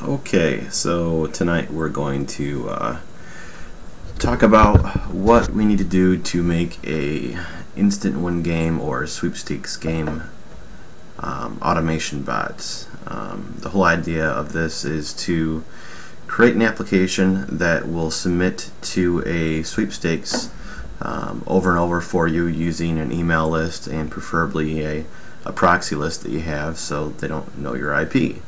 Okay, so tonight we're going to talk about what we need to do to make a instant win game or sweepstakes game automation bots. The whole idea of this is to create an application that will submit to a sweepstakes over and over for you using an email list and preferably a proxy list that you have so they don't know your IP.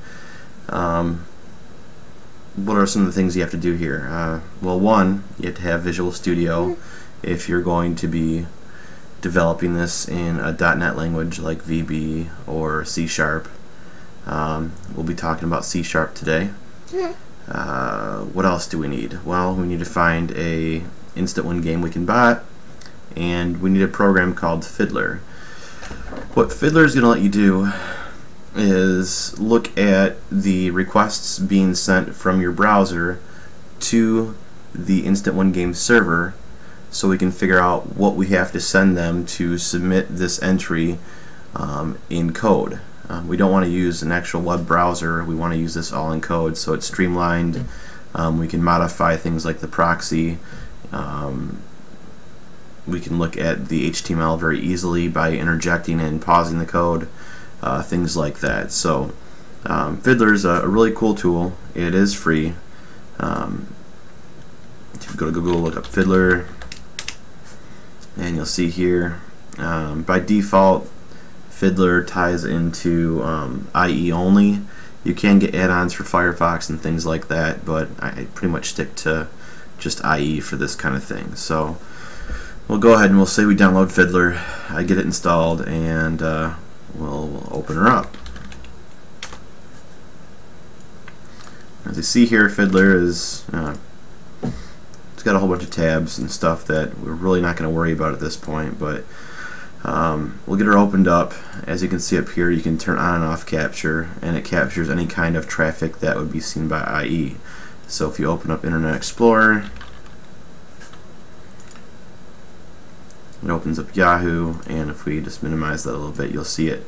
What are some of the things you have to do here? Well, one, you have to have Visual Studio if you're going to be developing this in a .NET language like VB or C#. We'll be talking about C# today. What else do we need? Well, we need to find a instant win game we can bot, and we need a program called Fiddler. What Fiddler is going to let you do is look at the requests being sent from your browser to the instant win game server so we can figure out what we have to send them to submit this entry in code. We don't want to use an actual web browser, we want to use this all in code so it's streamlined. We can modify things like the proxy. We can look at the HTML very easily by interjecting and pausing the code. Things like that. So Fiddler is a really cool tool. It is free. If you go to Google, look up Fiddler, and you'll see here by default Fiddler ties into IE only. You can get add-ons for Firefox and things like that, but I pretty much stick to just IE for this kind of thing. So we'll go ahead and we'll say we download Fiddler. I get it installed, and we'll open her up. As you see here, Fiddler is it's got a whole bunch of tabs and stuff that we're really not going to worry about at this point, but we'll get her opened up. As you can see up here, you can turn on and off capture, and it captures any kind of traffic that would be seen by IE. So if you open up Internet Explorer, it opens up Yahoo, and if we just minimize that a little bit, you'll see it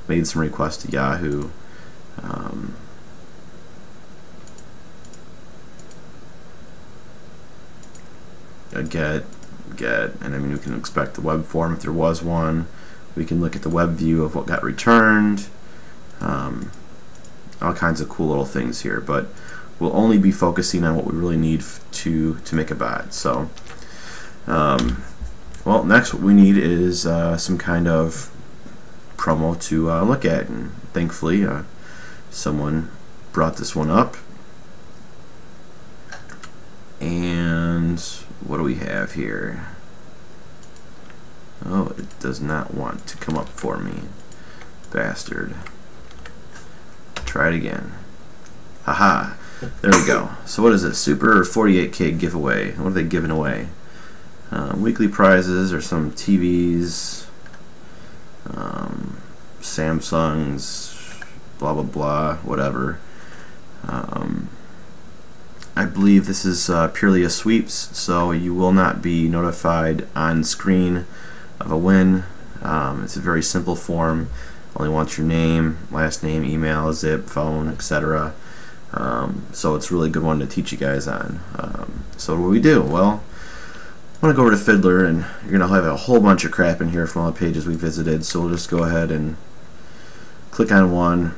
made some requests to Yahoo. A get, and I mean we can expect the web form if there was one. We can look at the web view of what got returned. All kinds of cool little things here, but we'll only be focusing on what we really need to make a bot. So well, next what we need is some kind of promo to look at, and thankfully someone brought this one up. And what do we have here? Oh, it does not want to come up for me. Bastard. Try it again. Haha. There we go. So what is it? Super 48K giveaway. What are they giving away? Weekly prizes or some TVs, Samsungs, blah blah blah, whatever. I believe this is purely a sweeps, so you will not be notified on screen of a win. It's a very simple form. Only wants your name, last name, email, zip, phone, etc. So it's a really good one to teach you guys on. So what do we do? Well, I'm going to go over to Fiddler, and you're going to have a whole bunch of crap in here from all the pages we visited, so we'll just go ahead and click on one,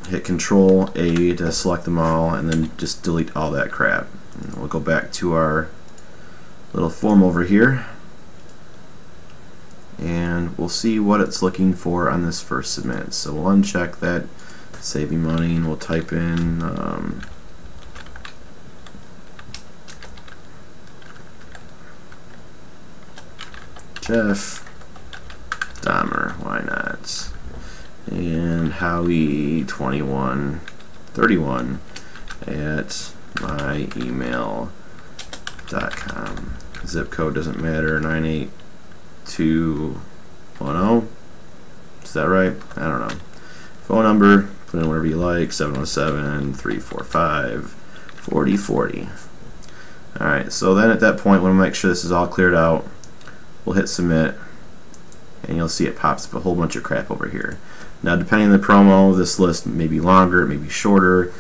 hit Control A to select them all, and then just delete all that crap. And we'll go back to our little form over here, and we'll see what it's looking for on this first submit. So we'll uncheck that, saving money, and we'll type in Jeff Dahmer, why not? And Howie2131 at myemail.com. Zip code doesn't matter, 98210. Is that right? I don't know. Phone number, put in whatever you like, 707-345-4040. Alright, so then at that point, we'll make sure this is all cleared out. We'll hit submit, and you'll see it pops up a whole bunch of crap over here. Now, depending on the promo, this list may be longer, it may be shorter,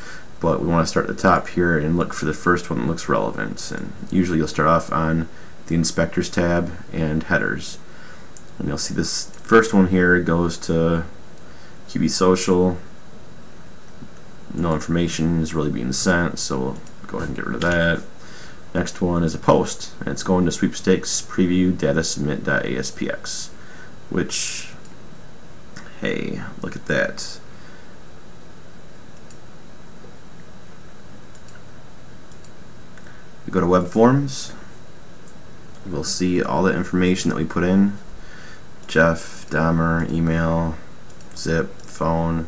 but we want to start at the top here and look for the first one that looks relevant. And usually you'll start off on the Inspectors tab and Headers. And you'll see this first one here goes to QB Social. No information is really being sent, so we'll go ahead and get rid of that. Next one is a post, and it's going to sweepstakes preview data submit.aspx, which, hey, look at that. We go to web forms. We'll see all the information that we put in: Jeff, Dahmer, email, zip, phone.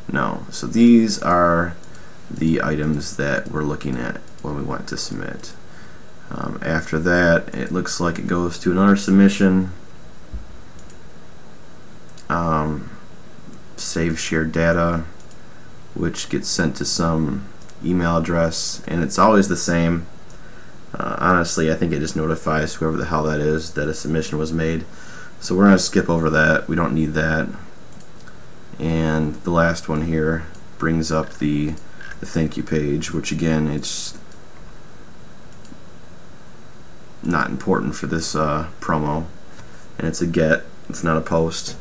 No. So these are the items that we're looking at when we want to submit. After that, it looks like it goes to another submission. Save shared data, which gets sent to some email address, and it's always the same. Honestly, I think it just notifies whoever the hell that is that a submission was made. So we're going to skip over that. We don't need that. And the last one here brings up the thank you page, which again, it's not important for this promo, and it's a get, it's not a post.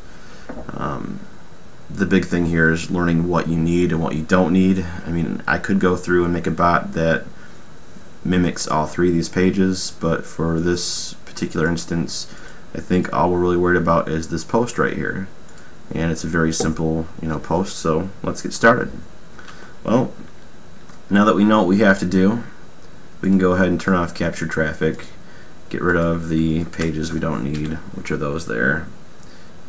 The big thing here is learning what you need and what you don't need. I mean, I could go through and make a bot that mimics all three of these pages, but for this particular instance, I think all we're really worried about is this post right here, and it's a very simple, post. So let's get started. Well, now that we know what we have to do, we can go ahead and turn off capture traffic, get rid of the pages we don't need, which are those there,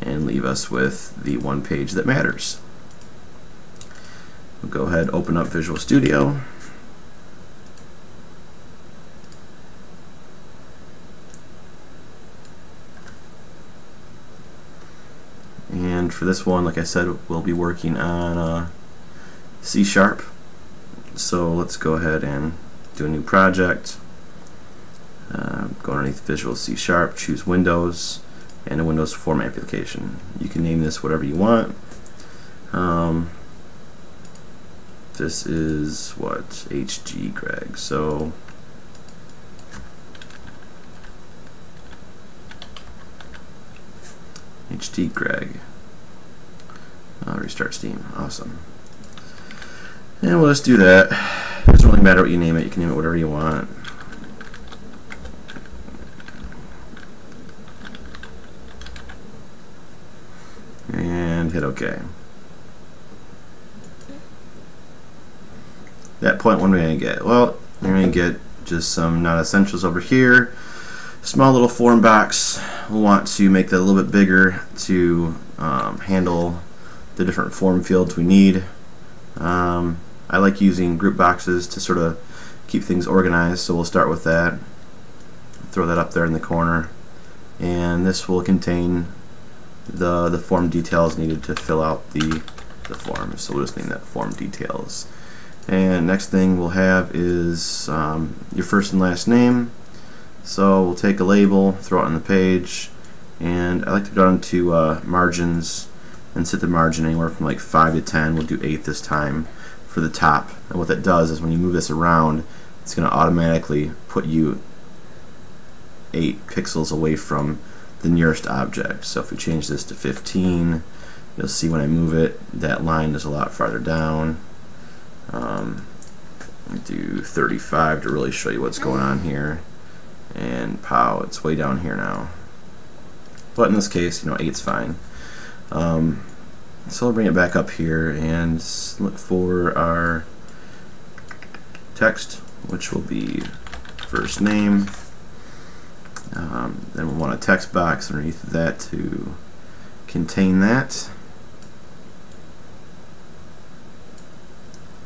and leave us with the one page that matters. We'll go ahead and open up Visual Studio. And for this one, like I said, we'll be working on C#. So let's go ahead and do a new project. Go underneath Visual C#, choose Windows, and a Windows Form application. You can name this whatever you want. This is what? HG Greg. So HG Greg. Restart Steam. Awesome. And we'll just do that. It doesn't really matter what you name it. You can name it whatever you want. And hit OK. At that point, what are we going to get? Well, you're going to get just some non-essentials over here. Small little form box. We'll want to make that a little bit bigger to handle the different form fields we need. I like using group boxes to sort of keep things organized, so we'll start with that. Throw that up there in the corner, and this will contain the form details needed to fill out the form. So we'll just name that form details. And next thing we'll have is your first and last name. So we'll take a label, throw it on the page, and I like to go down to margins and set the margin anywhere from like 5 to 10. We'll do 8 this time for the top. And what that does is when you move this around, it's going to automatically put you 8 pixels away from the nearest object. So if we change this to 15, you'll see when I move it, that line is a lot farther down. Do 35 to really show you what's going on here. And pow, it's way down here now. But in this case, 8's fine. So I'll bring it back up here and look for our text, which will be first name. Then we'll want a text box underneath that to contain that.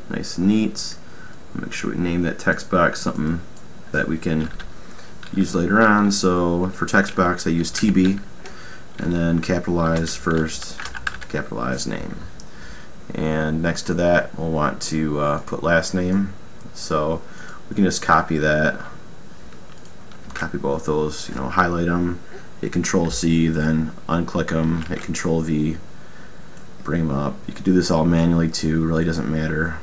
Nice and neat. Make sure we name that text box something that we can use later on. So for text box I use TB, and then capitalize first, capitalize name. And next to that we'll want to put last name. So we can just copy that, copy both those, highlight them, hit Control C, then unclick them, hit Control V, bring them up. You could do this all manually too, really doesn't matter.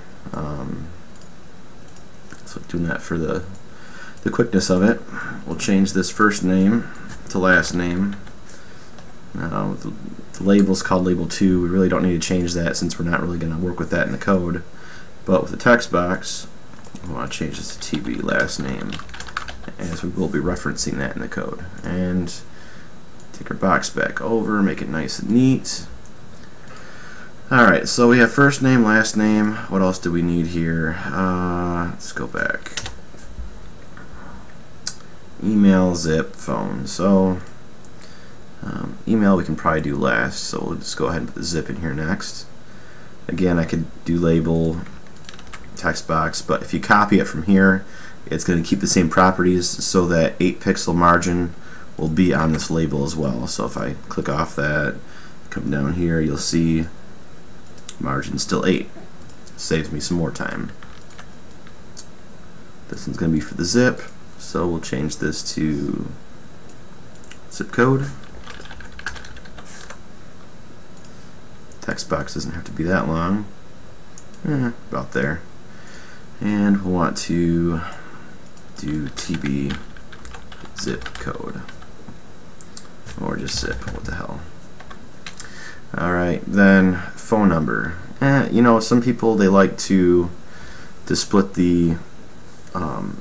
So doing that for the quickness of it. We'll change this first name to last name. Now the label's called label 2. We really don't need to change that since we're not really going to work with that in the code. But with the text box, we want to change this to TB last name, as we will be referencing that in the code. And take our box back over, make it nice and neat. Alright, so we have first name, last name. What else do we need here? Let's go back. Email, zip, phone. So email we can probably do last, so we'll just go ahead and put the zip in here next. Again, I could do label, text box, but if you copy it from here, it's going to keep the same properties, so that 8 pixel margin will be on this label as well. So if I click off that, come down here, you'll see margin's still 8. Saves me some more time. This one's going to be for the zip, so we'll change this to zip code. Text box doesn't have to be that long. About there. And we'll want to do TB zip code. Or just zip, what the hell. Alright, then phone number. You know, some people, they like to split the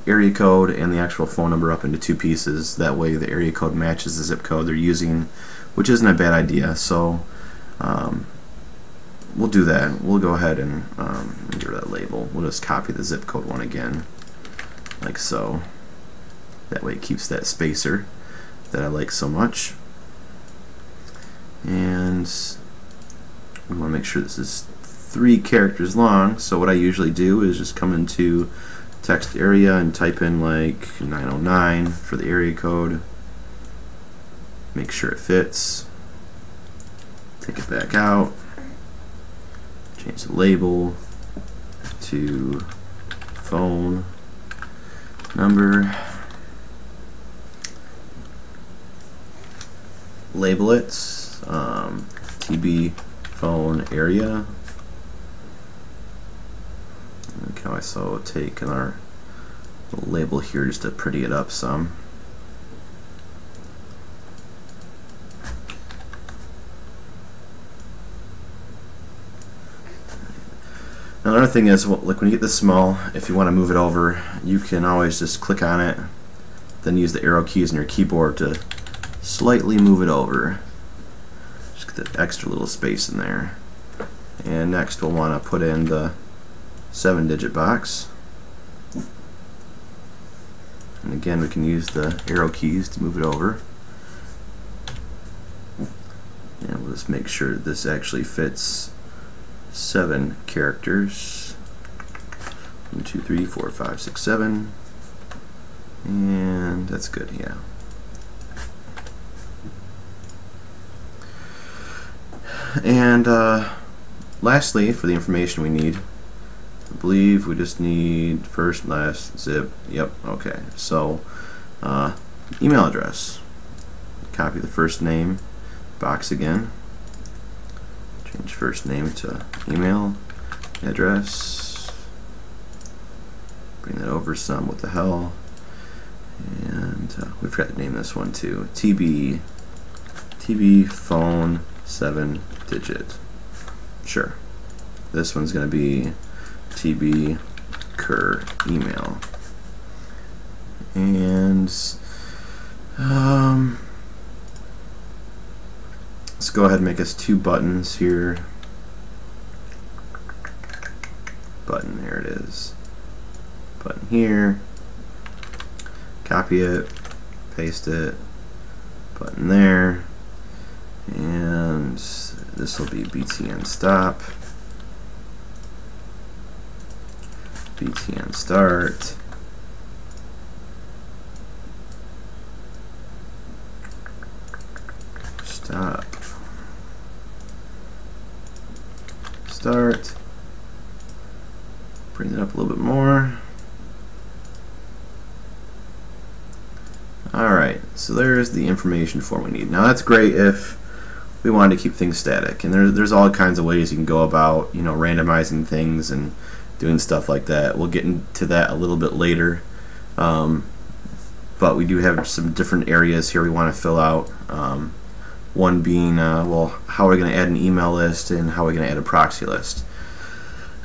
area code and the actual phone number up into 2 pieces. That way the area code matches the zip code they're using, which isn't a bad idea. So we'll do that. We'll go ahead and get rid of that label. We'll just copy the zip code one again, like so. That way it keeps that spacer that I like so much. And we want to make sure this is 3 characters long, so what I usually do is just come into text area and type in like 909 for the area code. Make sure it fits. Take it back out. Change the label to phone number. Label it TB phone area. We can also take our little label here just to pretty it up some. Now, another thing is, like when you get this small, if you want to move it over, you can always just click on it, then use the arrow keys on your keyboard to slightly move it over. Just get that extra little space in there. And next we'll want to put in the 7-digit box. And again, we can use the arrow keys to move it over. And we'll just make sure this actually fits 7 characters. 1, 2, 3, 4, 5, 6, 7. And that's good, yeah. And lastly, for the information we need, I believe we just need first, last, zip. Yep, okay. So, email address. Copy the first name box again. Change first name to email address. Bring that over some. What the hell? And we forgot to name this one too. TB phone 7-digit. Sure. This one's going to be TB cur email. And let's go ahead and make us 2 buttons here. Button, there it is. Button here. Copy it, paste it, button there, and this will be btn stop, btn start, stop, start, bring it up a little bit more. Alright, so there's the information form we need. Now that's great if we wanted to keep things static, and there's all kinds of ways you can go about, you know, randomizing things and doing stuff like that. We'll get into that a little bit later, but we do have some different areas here we want to fill out. One being, well, how are we going to add an email list and how are we going to add a proxy list.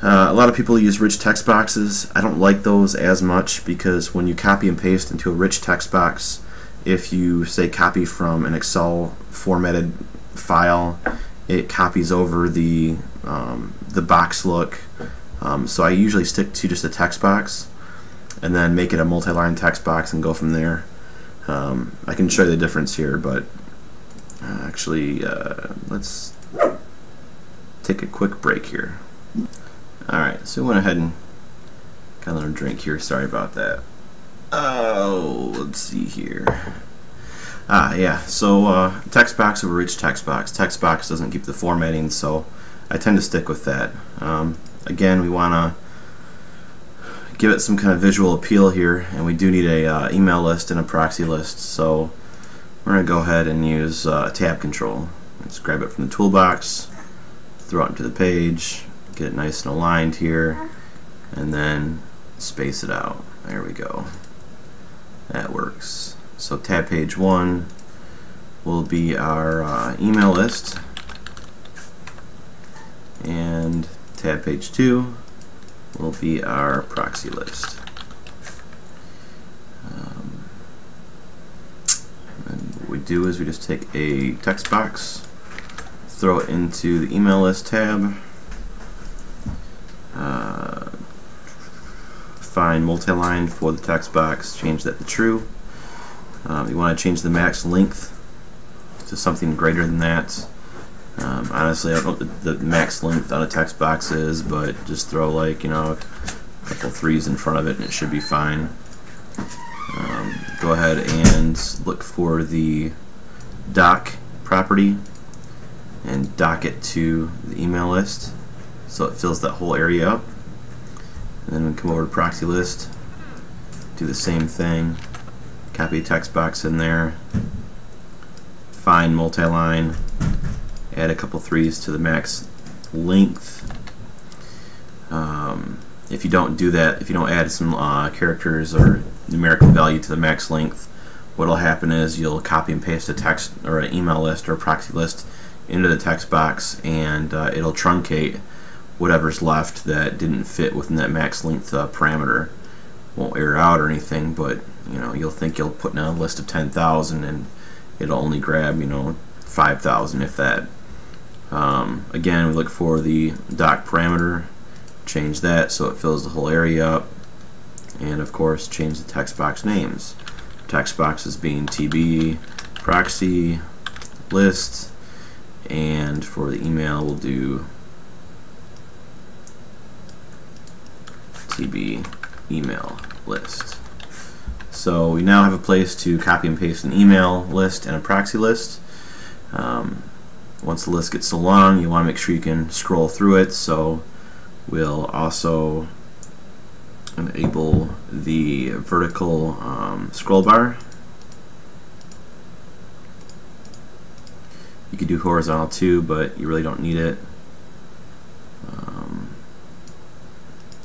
A lot of people use rich text boxes. I don't like those as much because when you copy and paste into a rich text box, if you say copy from an Excel formatted file, it copies over the box look. So I usually stick to just a text box and then make it a multi-line text box and go from there. I can show you the difference here, but actually let's take a quick break here. Alright, so we went ahead and got another drink here. Sorry about that. Oh, let's see here. Yeah, so text box over rich text box. Text box doesn't keep the formatting, so I tend to stick with that. Again, we want to give it some kind of visual appeal here, and we do need a email list and a proxy list, so we're going to go ahead and use tab control. Let's grab it from the toolbox, throw it into the page, get it nice and aligned here, and then space it out. There we go. That works. So tab page 1 will be our email list, and tab page 2 will be our proxy list. And what we do is we just take a text box, throw it into the email list tab, find multi-line for the text box, change that to true. You want to change the max length to something greater than that. Honestly, I don't know what the max length on a text box is, but just throw, like, a couple 3's in front of it and it should be fine. Go ahead and look for the doc property and dock it to the email list so it fills that whole area up. And then we come over to proxy list, do the same thing, copy a text box in there, find multi-line, add a couple 3's to the max length. If you don't do that, if you don't add some characters or numerical value to the max length, what will happen is you'll copy and paste a text or an email list or a proxy list into the text box, and it'll truncate whatever's left that didn't fit within that max length parameter. Won't error out or anything, but you'll think you'll put in a list of 10,000 and it'll only grab 5,000 if that. Again, we look for the doc parameter, change that so it fills the whole area up, and of course change the text box names. Text boxes being TB, proxy, list, and for the email we'll do TB email list. So we now have a place to copy and paste an email list and a proxy list. Once the list gets so long, you want to make sure you can scroll through it, so we'll also enable the vertical scroll bar. You could do horizontal too, but you really don't need it.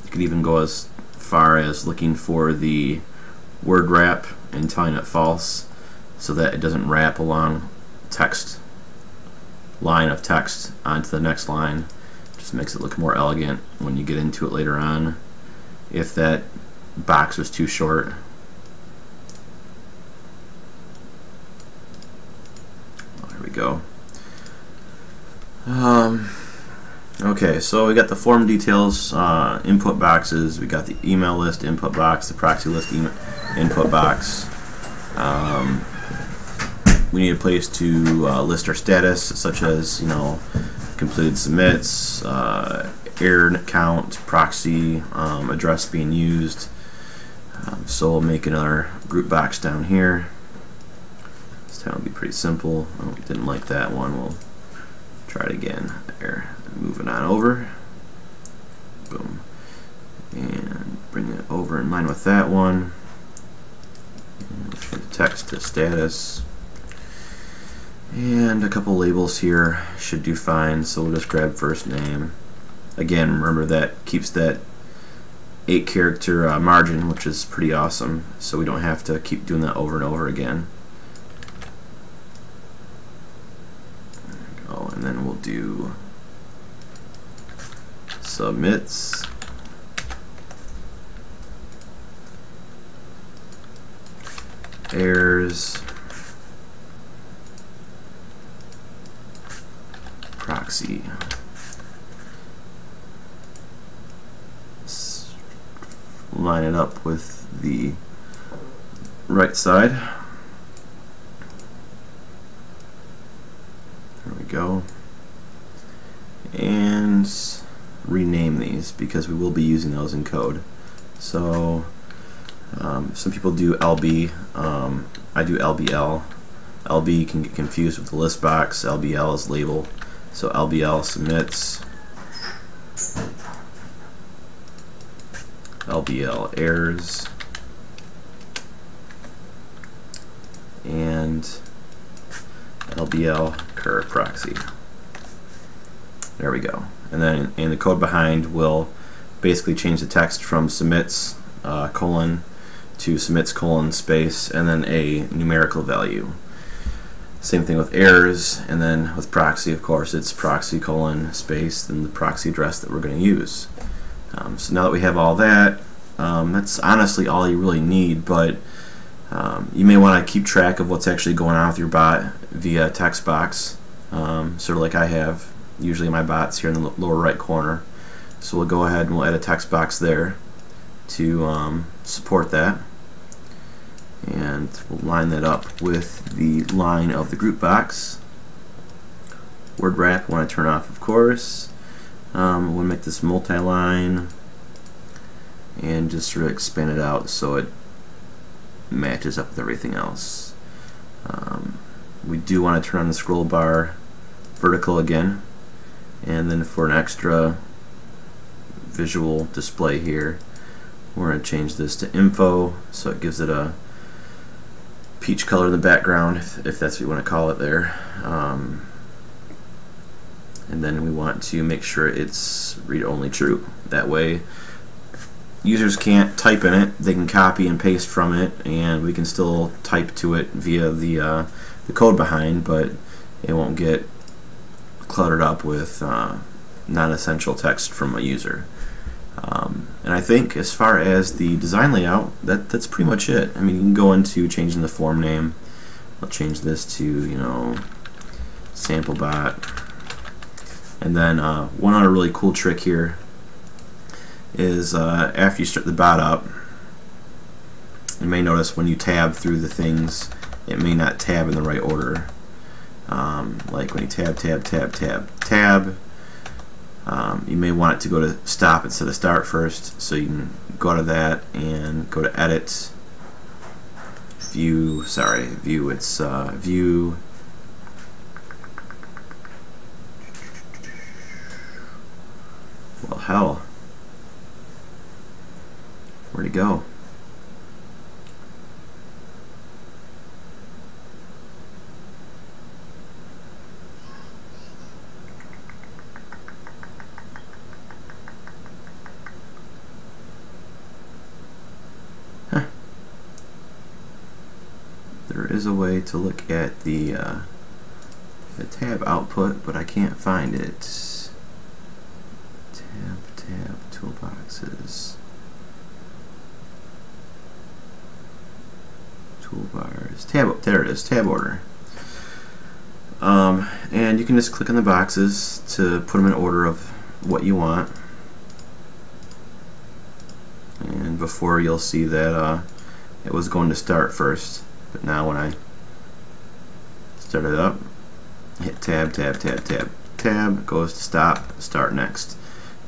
You could even go as far as looking for the word wrap and telling it false so that it doesn't wrap along text line of text onto the next line. Just makes it look more elegant when you get into it later on if that box was too short. There we go. Okay, so we got the form details, input boxes, we got the email list input box, the proxy list input box. We need a place to list our status, such as completed submits, error count, proxy, address being used. So we'll make another group box down here. This time will be pretty simple. Oh, didn't like that one. We'll try it again. There. Moving on over. Boom. And bring it over in line with that one. Change the text to status. And a couple labels here should do fine, so we'll just grab first name. Again, remember that keeps that 8-character margin, which is pretty awesome, so we don't have to keep doing that over and over again. And then we'll do submits, errors, proxy. Let's line it up with the right side. There we go. And rename these because we will be using those in code. So some people do LB. I do LBL. LB can get confused with the list box. LBL is label. So LBL submits, LBL errors, and LBL cur proxy. There we go. And then in the code behind will basically change the text from submits colon to submits colon space and then a numerical value. Same thing with errors, and then with proxy, of course, it's proxy colon space then the proxy address that we're going to use. So now that we have all that, that's honestly all you really need, but you may want to keep track of what's actually going on with your bot via text box, sort of like I have. Usually my bot's here in the lower right corner. So we'll go ahead and we'll add a text box there to support that. And we'll line that up with the line of the group box. Word wrap we want to turn off, of course. We'll make this multi-line and just sort of expand it out so it matches up with everything else. We do want to turn on the scroll bar vertical again, and then for an extra visual display here, we're going to change this to info so it gives it a peach color in the background, if that's what you want to call it there. And then we want to make sure it's read-only true. That way users can't type in it, they can copy and paste from it, and we can still type to it via the code behind, but it won't get cluttered up with non-essential text from a user. And I think as far as the design layout, that's pretty much it. I mean, you can go into changing the form name. I'll change this to, you know, sample bot. And then one other really cool trick here is after you start the bot up, you may notice when you tab through the things, it may not tab in the right order. Like when you tab, you may want it to go to stop instead of start first, so you can go to that and go to edit, view, it's view, well hell, where'd it go? There is a way to look at the tab output, but I can't find it. Tab, toolboxes, toolbars, tab, there it is, tab order. And you can just click on the boxes to put them in order of what you want. And before you'll see that it was going to start first. But now when I start it up, hit tab, goes to stop, start next.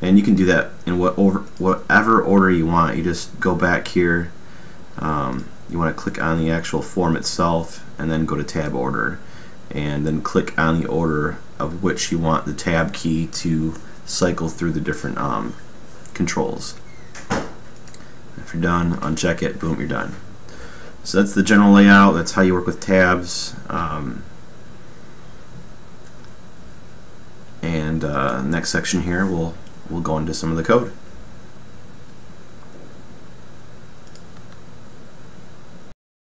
And you can do that in whatever order you want. You just go back here, you want to click on the actual form itself and then go to tab order. And then click on the order of which you want the tab key to cycle through the different controls. If you're done, uncheck it, boom, you're done. So that's the general layout. That's how you work with tabs. Next section here, we'll go into some of the code.